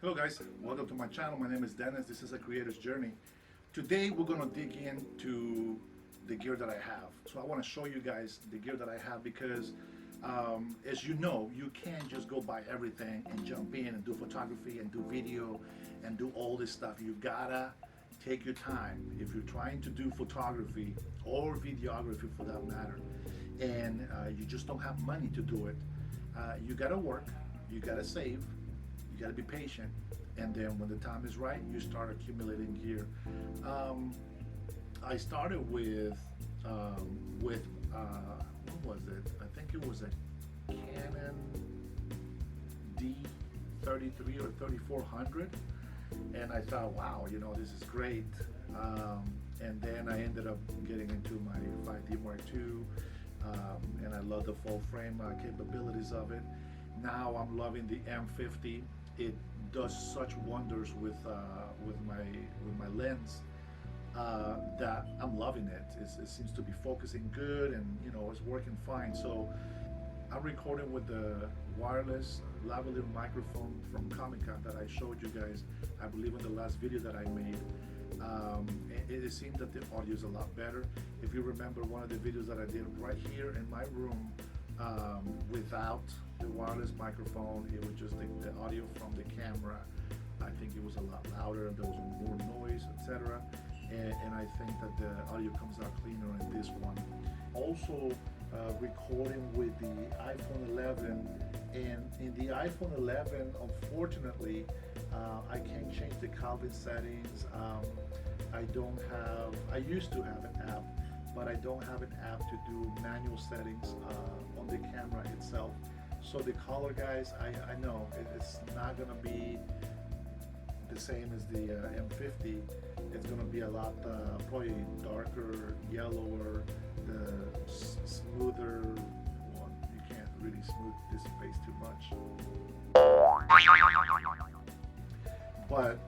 Hello guys, welcome to my channel. My name is Dennis. This is a creator's journey. Today we're going to dig into the gear that I have. So I want to show you guys the gear that I have because as you know, you can't just go buy everything and jump in and do photography and do video and do all this stuff. You gotta take your time if you're trying to do photography or videography for that matter, and you just don't have money to do it. You gotta work, you gotta save, you gotta be patient, and then when the time is right, you start accumulating gear. I started with what was it? I think it was a Canon D33 or 3400, and I thought, wow, you know, this is great. And then I ended up getting into my 5D Mark II, and I love the full frame capabilities of it. Now I'm loving the M50. It does such wonders with my lens that I'm loving it. It seems to be focusing good, and you know, it's working fine. So I'm recording with the wireless lavalier microphone from Comic-Con that I showed you guys, I believe, in the last video that I made. It seems that the audio is a lot better. If you remember one of the videos that I did right here in my room without the wireless microphone, it was just the audio from the camera. I think it was a lot louder, there was more noise, etc. And I think that the audio comes out cleaner in this one. Also recording with the iPhone 11, and in the iPhone 11, unfortunately, I can't change the Kelvin settings. I used to have an app, but I don't have an app to do manual settings on the camera itself. So the color, guys, I know it's not gonna be the same as the M50. It's gonna be a lot probably darker, yellower, the smoother one. You can't really smooth this face too much. But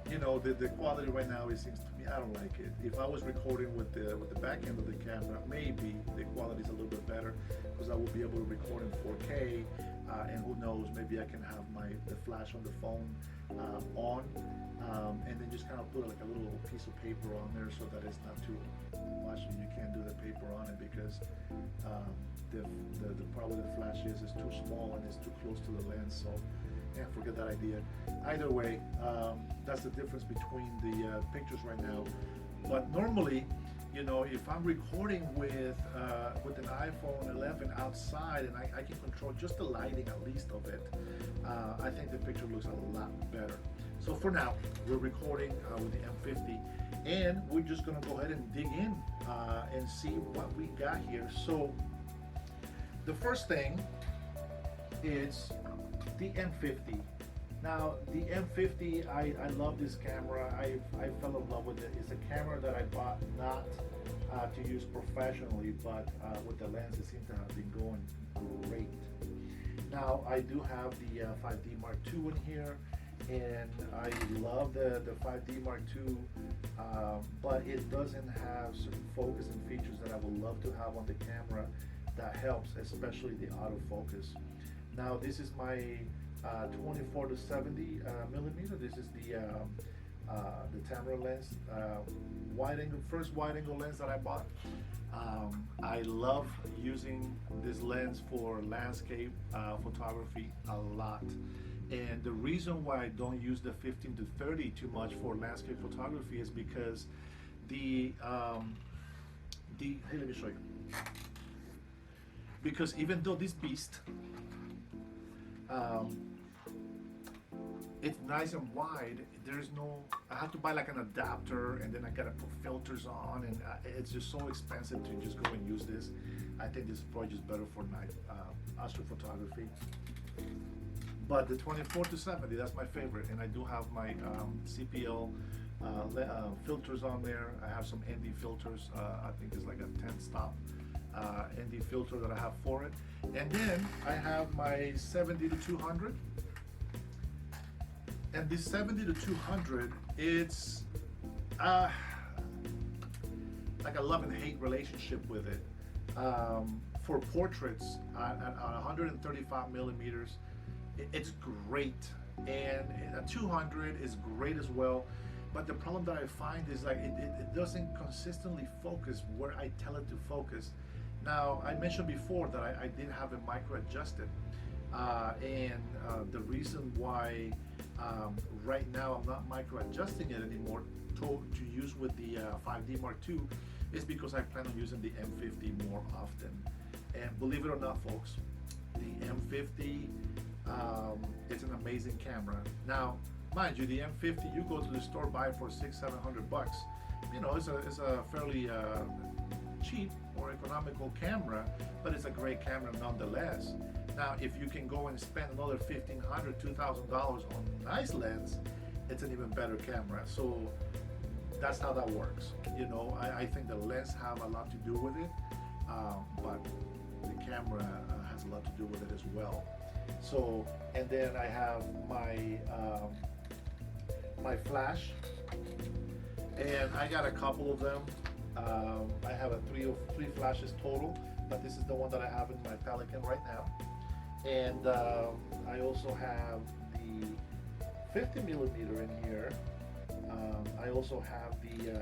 you know, the quality right now, it seems to me, I don't like it. If I was recording with the back end of the camera, maybe the quality is a little bit better because I will be able to record in 4K, and who knows, maybe I can have the flash on the phone on, and then just kind of put like a little piece of paper on there so that it's not too much, and you can't do the paper on it because probably the flash is too small and it's too close to the lens. So yeah, forget that idea. Either way, that's the difference between the pictures right now. But normally, you know, if I'm recording with an iPhone 11 outside and I can control just the lighting at least of it, I think the picture looks a lot better. So for now, we're recording with the M50, and we're just gonna go ahead and dig in and see what we got here. So the first thing is the M50. Now the M50, I love this camera. I fell in love with it. It's a camera that I bought not to use professionally, but with the lens, it seems to have been going great. Now I do have the 5D Mark II in here, and I love the 5D Mark II, but it doesn't have certain focus and features that I would love to have on the camera that helps, especially the autofocus. Now this is my 24 to 70 millimeter. This is the Tamara lens, first wide angle lens that I bought. I love using this lens for landscape photography a lot. And the reason why I don't use the 15 to 30 too much for landscape photography is because hey, let me show you. Because even though this beast, it's nice and wide, I have to buy like an adapter, and then I gotta put filters on, and it's just so expensive to just go and use this. I think this is probably just better for night astrophotography. But the 24 to 70, that's my favorite, and I do have my CPL filters on there. I have some ND filters. I think it's like a 10 stop ND filter that I have for it. And then I have my 70 to 200. And this 70 to 200, it's like a love and hate relationship with it. For portraits at 135 millimeters, it's great and a 200 is great as well. But the problem that I find is like it doesn't consistently focus where I tell it to focus. Now, I mentioned before that I did have it micro adjusted, and the reason why right now I'm not micro adjusting it anymore to use with the 5D Mark II is because I plan on using the M50 more often. And believe it or not, folks, the M50 it's an amazing camera. Now, mind you, the M50, you go to the store, buy it for $600-700. You know, it's a fairly cheap or economical camera, but it's a great camera nonetheless. Now, if you can go and spend another $1,500-2,000 on a nice lens, it's an even better camera. So that's how that works. You know, I think the lens have a lot to do with it, but the camera has a lot to do with it as well. So, and then I have my my flash, and I got a couple of them. I have three flashes total, but this is the one that I have in my Pelican right now. And I also have the 50 millimeter in here. I also have the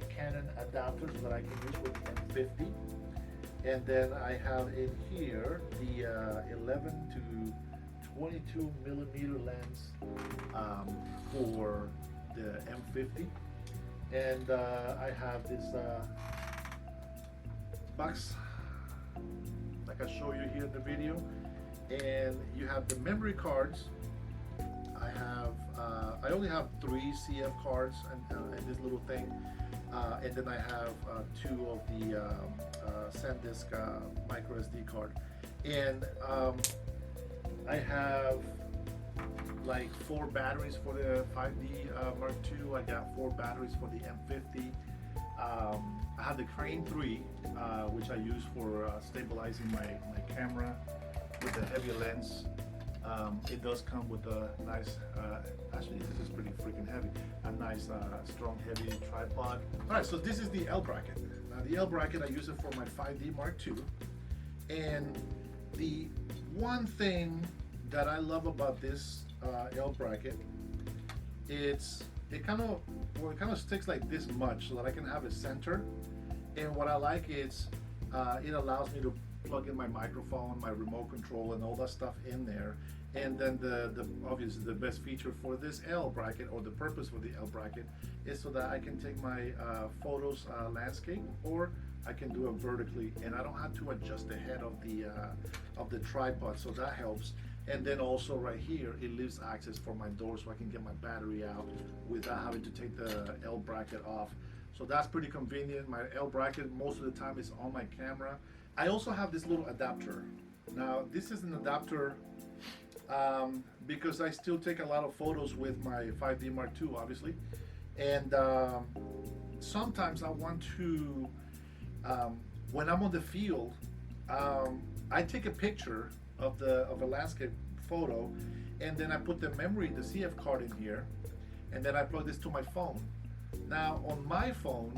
Canon adapters that I can use with the M50. And then I have in here the 11 to 22 millimeter lens for the M50. And I have this box like I show you here in the video. And you have the memory cards. I only have 3 CF cards and this little thing. And then I have 2 of the SanDisk micro SD card. And I have like 4 batteries for the 5D Mark II. I got 4 batteries for the M50. I have the Crane 3, which I use for stabilizing my camera with the heavy lens. It does come with a nice, actually this is pretty freaking heavy, a nice strong heavy tripod. Alright, so this is the L bracket. Now the L bracket, I use it for my 5D Mark II. And the one thing that I love about this L bracket, it kind of sticks like this much so that I can have it centered. And what I like is it allows me to plug in my microphone, my remote control, and all that stuff in there. And then obviously the best feature for this L bracket, or the purpose for the L bracket, is so that I can take my photos landscape, or I can do it vertically, and I don't have to adjust the head of the tripod, so that helps. And then also right here, it leaves access for my door, so I can get my battery out without having to take the L bracket off. So that's pretty convenient. My L bracket most of the time is on my camera. I also have this little adapter. Now this is an adapter because I still take a lot of photos with my 5D Mark II, obviously, and sometimes I want to, when I'm on the field, I take a picture of a landscape photo, and then I put the memory, the CF card in here, and then I plug this to my phone. Now on my phone,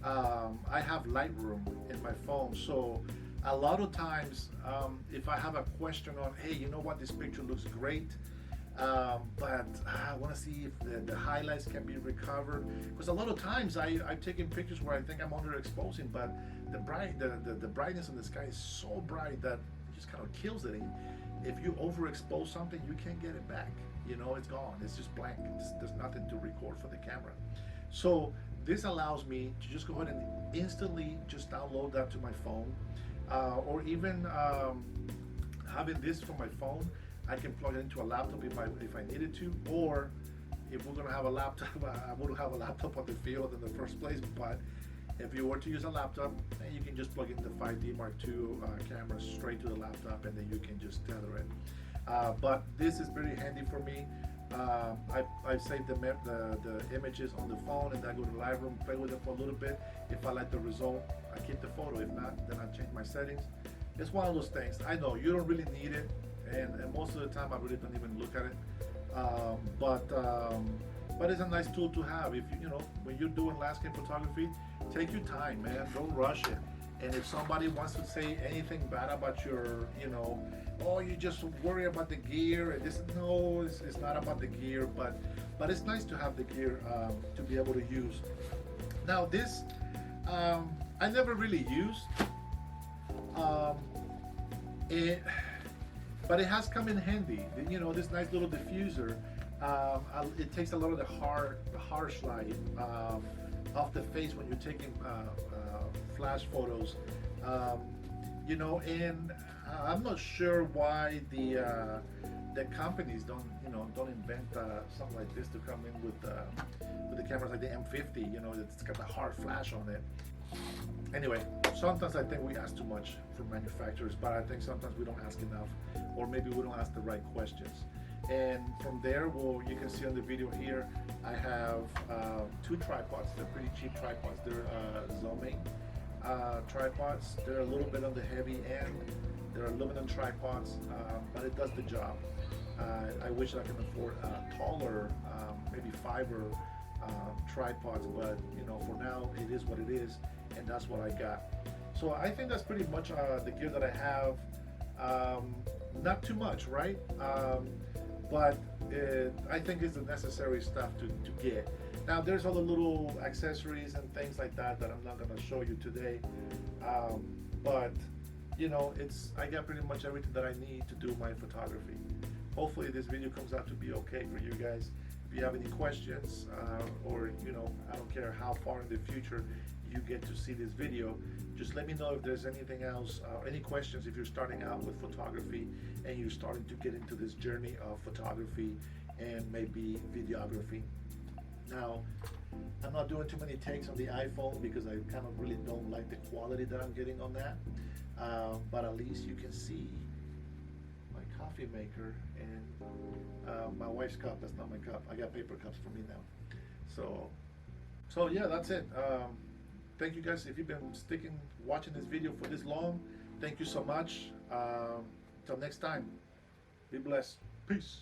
I have Lightroom in my phone, so a lot of times if I have a question on, hey, you know what, this picture looks great, but I want to see if the highlights can be recovered, because a lot of times I've taken pictures where I think I'm underexposing, but the brightness in the sky is so bright that it just kind of kills it. And if you overexpose something, you can't get it back. You know, it's gone. It's just blank. There's nothing to record for the camera. So this allows me to just go ahead and instantly just download that to my phone, or even having this from my phone, I can plug it into a laptop if I needed to, or if we're gonna have a laptop, I wouldn't have a laptop on the field in the first place, but if you were to use a laptop, you can just plug in the 5D Mark II camera straight to the laptop, and then you can just tether it. But this is very handy for me. I save the images on the phone, and then I go to Lightroom, play with it for a little bit. If I like the result, I keep the photo. If not, then I change my settings. It's one of those things. I know you don't really need it, and most of the time I really don't even look at it. But it's a nice tool to have. If you know, when you're doing landscape photography, take your time, man. Don't rush it. And if somebody wants to say anything bad about your, you know, oh, you just worry about the gear and this, no, it's not about the gear, but it's nice to have the gear to be able to use. Now this, I never really used. It, but it has come in handy. You know, this nice little diffuser. It takes a lot of the harsh light off the face when you're taking flash photos. You know, and I'm not sure why the companies don't invent something like this to come in with the cameras like the M50. You know, it's got the hard flash on it. Anyway, sometimes I think we ask too much from manufacturers, but I think sometimes we don't ask enough, or maybe we don't ask the right questions. And from there, well, you can see on the video here, I have 2 tripods. They're pretty cheap tripods. They're Zomain tripods. They're a little bit on the heavy end. They're aluminum tripods, but it does the job. I wish I could afford taller, maybe fiber tripods, but you know, for now it is what it is, and that's what I got. So I think that's pretty much the gear that I have. Not too much, right? But I think it's the necessary stuff to get. Now there's all the little accessories and things like that that I'm not going to show you today, but you know, I got pretty much everything that I need to do my photography. Hopefully this video comes out to be okay for you guys. If you have any questions, or you know, I don't care how far in the future you get to see this video, just let me know if there's anything else, any questions if you're starting out with photography and you're starting to get into this journey of photography and maybe videography. Now, I'm not doing too many takes on the iPhone because I kind of really don't like the quality that I'm getting on that, but at least you can see my coffee maker and my wife's cup. That's not my cup. I got paper cups for me now. So yeah, that's it. Thank you guys. If you've been watching this video for this long, thank you so much. Till next time, be blessed. Peace.